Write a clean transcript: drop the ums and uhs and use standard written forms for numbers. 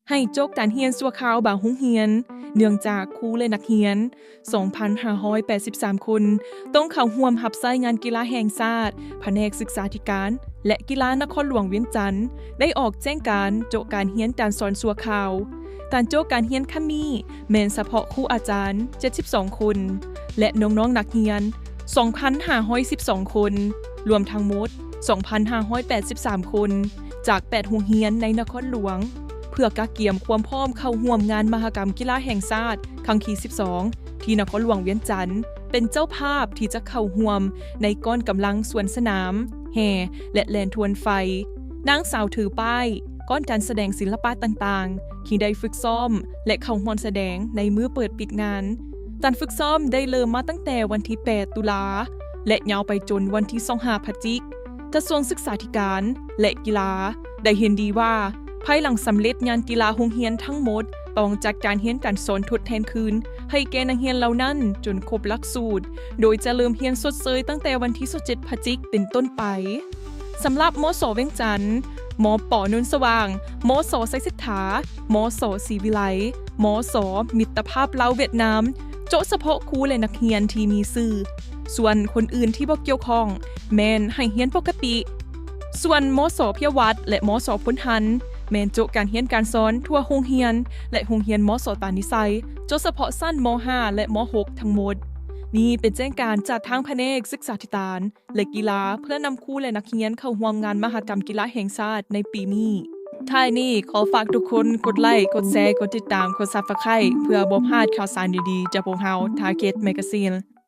ให้จกการเรียนชั่วคราวบางโรงเรียนเนื่องจากครูและนักเรียน 2,583 คนต้องเข้าร่วมรับใช้งานกีฬาแห่งชาติแผนกศึกษาธิการและกีฬานครหลวงเวียงจันทน์ได้ออกแจ้งการโจกการเรียนการสอนชั่วคราวการโจกการเรียนครั้งนี้แม่นเฉพาะครูอาจารย์72คนและน้องๆนักเรียน 2,512 คนรวมทั้งหมด 2,583 คนจาก8โรงเรียนในนครหลวงเพื่อกักเกียมความพร้อมเข้าร่วมงานมหกรรมกีฬาแห่งชาติครั้งที่12ที่นครหลวงเวียงจันทน์เป็นเจ้าภาพที่จะเข้าร่วมในก้อนกำลังสวนสนามแห่และแล่นทวนไฟนางสาวถือป้ายก้อนการแสดงศิลปะต่างๆที่ได้ฝึกซ้อมและเข้าร่วมแสดงในมื้อเปิดปิดงานการฝึกซ้อมได้เริ่มมาตั้งแต่วันที่8ตุลาและยาวไปจนวันที่25พฤศจิกายนกระทรวงศึกษาธิการและกีฬาได้เห็นดีว่าภายหลังสำเร็จงานกีฬาโรงเรียนทั้งหมดต้องจัดการเรียนการสอนทดแทนคืนให้แก่นักเรียนเหล่านั้นจนครบหลักสูตรโดยจะเริ่มเรียนสดเสยตั้งแต่วันที่27พฤศจิกายนเป็นต้นไปสำหรับมส.เวียงจันทน์มป.นนสว่างมส.ไสสิทธามส.ศรีวิไลมส.มิตรภาพลาวเวียดนามโจเฉพาะครูและนักเรียนที่มีชื่อส่วนคนอื่นที่บ่เกี่ยวข้องแม่นให้เรียนปกติส่วนมส.เพียวัดและมส.พลหันแม่นโจการเรียนการสอนทั่วโรงเรียนและโรงเรียนมส.ตานิไซโจเฉพาะสั้นม.5 และม.6 ทั้งหมดนี่เป็นแจ้งการจากทางแผนกศึกษาธิการและกีฬาเพื่อนำครูและนักเรียนเข้าร่วมงานมหกรรมกีฬาแห่งชาติในปีนี้ท้ายนี้ขอฝากทุกคนกดไลค์กดแชร์กดติดตามกด Subscribe เพื่อบ่พลาดข่าวสารดีๆจากพวกเรา Target Magazine